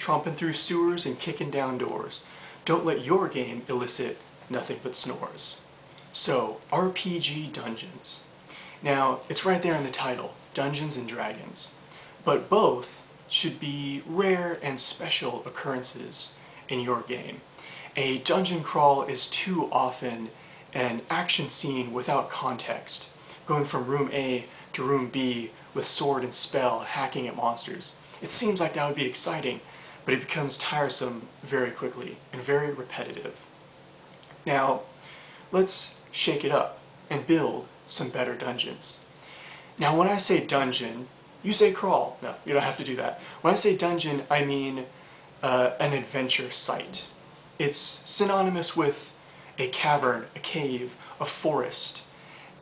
tromping through sewers and kicking down doors. Don't let your game elicit nothing but snores. So, RPG Dungeons. Now, it's right there in the title, Dungeons and Dragons. But both should be rare and special occurrences in your game. A dungeon crawl is too often an action scene without context, going from room A to room B with sword and spell hacking at monsters. It seems like that would be exciting, but it becomes tiresome very quickly and very repetitive. Now, let's shake it up and build some better dungeons. Now, when I say dungeon, you say crawl. No, you don't have to do that. When I say dungeon, I mean an adventure site. It's synonymous with a cavern, a cave, a forest,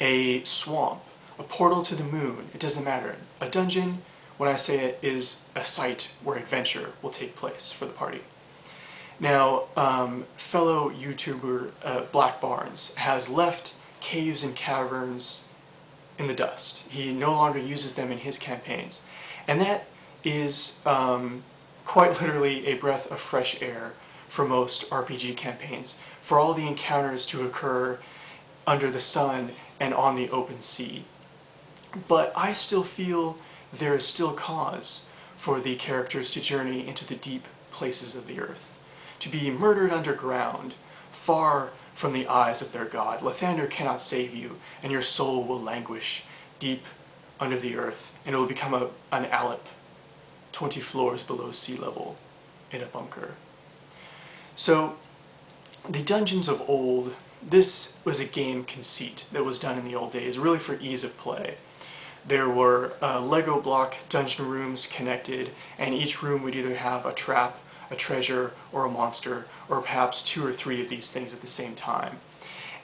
a swamp, a portal to the moon. It doesn't matter. A dungeon, when I say it, is a site where adventure will take place for the party. Now, fellow YouTuber Black Barnes has left caves and caverns in the dust. He no longer uses them in his campaigns. And that is quite literally a breath of fresh air for most RPG campaigns, for all the encounters to occur under the sun and on the open sea. But I still feel there is still cause for the characters to journey into the deep places of the earth, to be murdered underground, far from the eyes of their god. Lathander cannot save you, and your soul will languish deep under the earth, and it will become an Alep 20 floors below sea level in a bunker. So, the dungeons of old, this was a game conceit that was done in the old days, really for ease of play. There were Lego block dungeon rooms connected, and each room would either have a trap, a treasure, or a monster, or perhaps 2 or 3 of these things at the same time.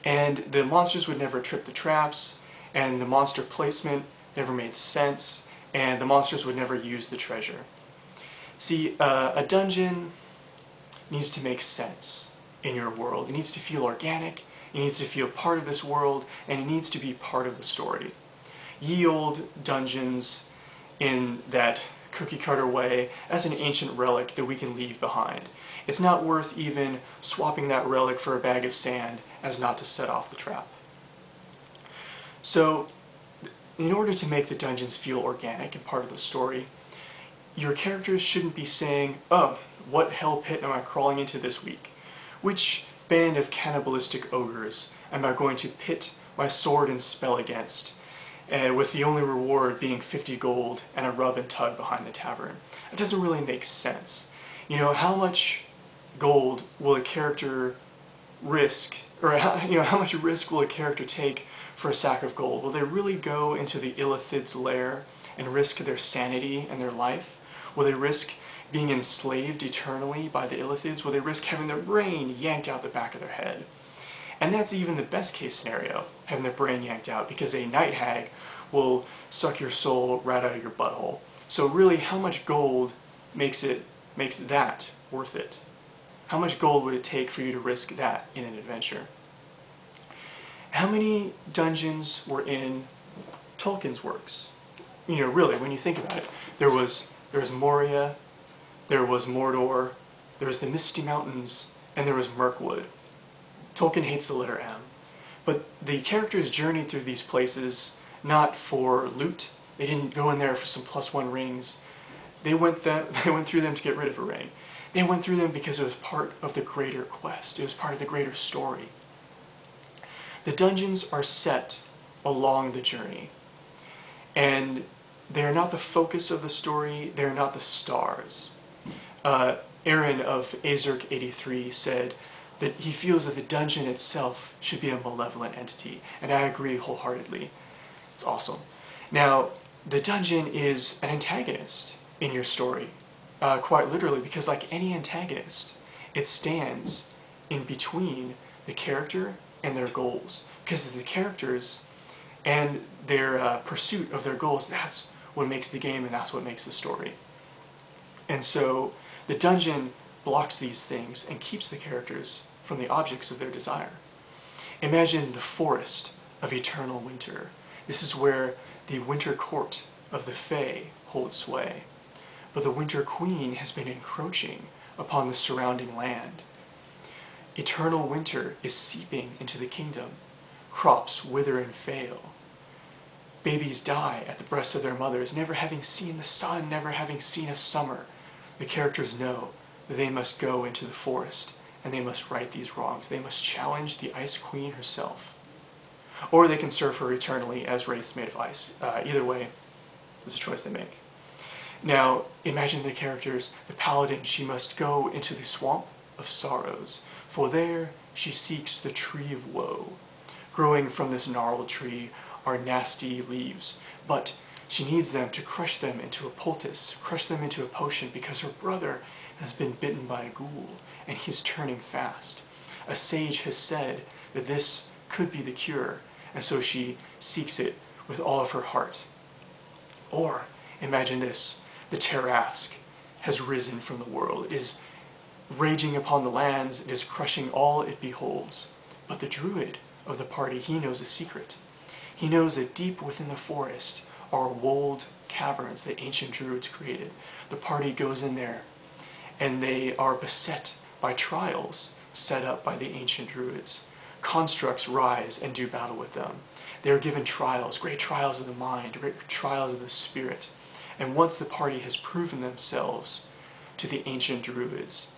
And the monsters would never trip the traps, and the monster placement never made sense, and the monsters would never use the treasure. See, a dungeon needs to make sense in your world. It needs to feel organic, it needs to feel part of this world, and it needs to be part of the story. Ye old dungeons in that cookie cutter way as an ancient relic that we can leave behind. It's not worth even swapping that relic for a bag of sand as not to set off the trap. So, in order to make the dungeons feel organic and part of the story, your characters shouldn't be saying, oh, what hell pit am I crawling into this week? Which band of cannibalistic ogres am I going to pit my sword and spell against? With the only reward being 50 gold and a rub and tug behind the tavern. It doesn't really make sense. You know, how much gold will a character risk, or how much risk will a character take for a sack of gold? Will they really go into the Illithid's lair and risk their sanity and their life? Will they risk being enslaved eternally by the Illithids? Will they risk having their brain yanked out the back of their head? And that's even the best case scenario, having their brain yanked out, because a night hag will suck your soul right out of your butthole. So really, how much gold makes that worth it? How much gold would it take for you to risk that in an adventure? How many dungeons were in Tolkien's works? You know, really, when you think about it, there was Moria, there was Mordor, there was the Misty Mountains, and there was Mirkwood. Tolkien hates the letter M. But the characters journeyed through these places not for loot. They didn't go in there for some +1 rings. They went through them to get rid of a ring. They went through them because it was part of the greater quest. It was part of the greater story. The dungeons are set along the journey. And they're not the focus of the story, they're not the stars. Aaron of Azurk 83 said that he feels that the dungeon itself should be a malevolent entity, and I agree wholeheartedly. It's awesome. Now, the dungeon is an antagonist in your story, quite literally, because like any antagonist, it stands in between the character and their goals. Because it's the characters and their pursuit of their goals, that's what makes the game and that's what makes the story. And so the dungeon blocks these things and keeps the characters from the objects of their desire. Imagine the forest of eternal winter. This is where the winter court of the Fae holds sway. but the Winter Queen has been encroaching upon the surrounding land. Eternal winter is seeping into the kingdom. Crops wither and fail. Babies die at the breasts of their mothers, never having seen the sun, never having seen a summer. The characters know that they must go into the forest, and they must right these wrongs. They must challenge the Ice Queen herself. Or they can serve her eternally as wraiths made of ice. Either way, it's a choice they make. Now, imagine the characters. The paladin, she must go into the swamp of sorrows, for there she seeks the tree of woe. Growing from this gnarled tree are nasty leaves, but she needs them to crush them into a poultice, crush them into a potion, because her brother has been bitten by a ghoul, and he's turning fast. A sage has said that this could be the cure, and so she seeks it with all of her heart. Or, imagine this, the Tarrasque has risen from the world. It is raging upon the lands, it is crushing all it beholds. But the druid of the party, he knows a secret. He knows that deep within the forest are walled caverns that ancient druids created. The party goes in there, and they are beset by trials set up by the ancient druids. Constructs rise and do battle with them. They are given trials, great trials of the mind, great trials of the spirit. And once the party has proven themselves to the ancient druids,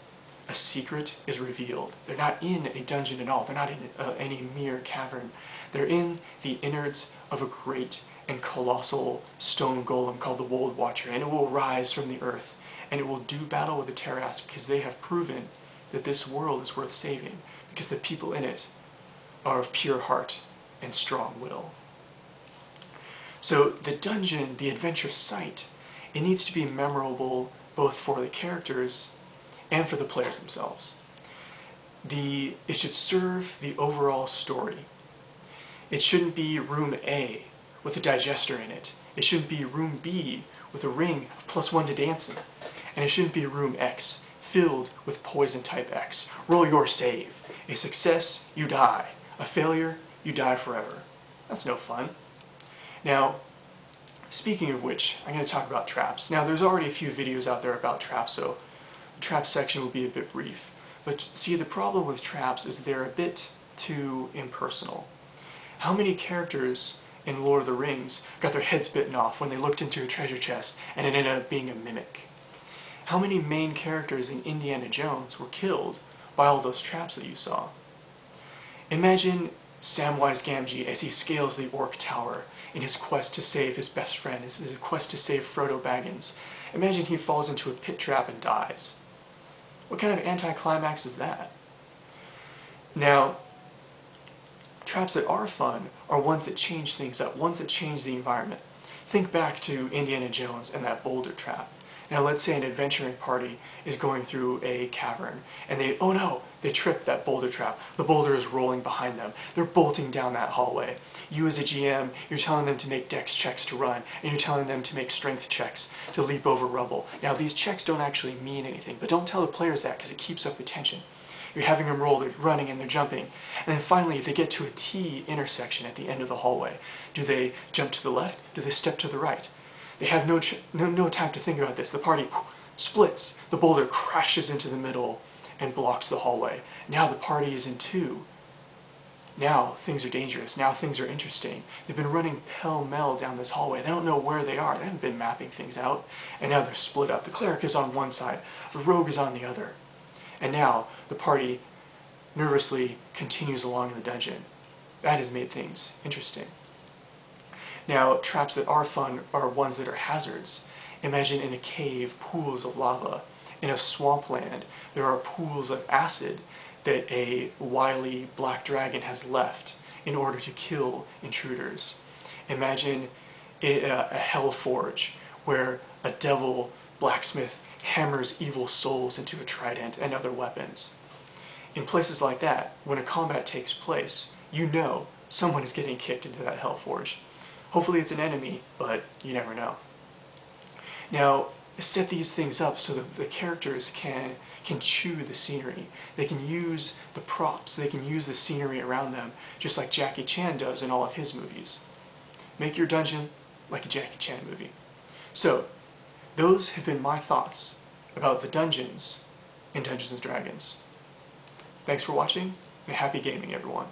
a secret is revealed. They're not in a dungeon at all. They're not in any mere cavern. They're in the innards of a great and colossal stone golem called the Wold Watcher, and it will rise from the earth, and it will do battle with the Tarrasque, because they have proven that this world is worth saving, because the people in it are of pure heart and strong will. So the dungeon, the adventure site, it needs to be memorable both for the characters and for the players themselves. It should serve the overall story. It shouldn't be room A with a digester in it. It shouldn't be room B with a ring of +1 to dancing. And it shouldn't be room X filled with poison type X. Roll your save. A success, you die. A failure, you die forever. That's no fun. Now, speaking of which, I'm going to talk about traps. Now, there's already a few videos out there about traps, so the trap section will be a bit brief. But see, the problem with traps is they're a bit too impersonal. How many characters in Lord of the Rings got their heads bitten off when they looked into a treasure chest and it ended up being a mimic? How many main characters in Indiana Jones were killed by all those traps that you saw? Imagine Samwise Gamgee as he scales the Orc Tower in his quest to save his best friend, his quest to save Frodo Baggins. Imagine he falls into a pit trap and dies. What kind of anticlimax is that? Now, traps that are fun are ones that change things up, ones that change the environment. Think back to Indiana Jones and that boulder trap. Now let's say an adventuring party is going through a cavern and oh no, they tripped that boulder trap. The boulder is rolling behind them. They're bolting down that hallway. You as a GM, you're telling them to make dex checks to run, and you're telling them to make strength checks to leap over rubble. Now these checks don't actually mean anything, but don't tell the players that because it keeps up the tension. You're having them roll, they're running and they're jumping. And then finally they get to a T intersection at the end of the hallway. Do they jump to the left? Do they step to the right? They have no time to think about this. The party splits. The boulder crashes into the middle and blocks the hallway. Now the party is in two. Now things are dangerous. Now things are interesting. They've been running pell-mell down this hallway. They don't know where they are. They haven't been mapping things out. And now they're split up. The cleric is on one side. The rogue is on the other. And now the party nervously continues along in the dungeon. That has made things interesting. Now, traps that are fun are ones that are hazards. Imagine in a cave, pools of lava. In a swampland, there are pools of acid that a wily black dragon has left in order to kill intruders. Imagine a hell forge where a devil blacksmith hammers evil souls into a trident and other weapons. In places like that, when a combat takes place, you know someone is getting kicked into that hell forge. Hopefully it's an enemy, but you never know. Now, set these things up so that the characters can chew the scenery. They can use the props, they can use the scenery around them, just like Jackie Chan does in all of his movies. Make your dungeon like a Jackie Chan movie. So, those have been my thoughts about the dungeons in Dungeons & Dragons. Thanks for watching, and happy gaming, everyone.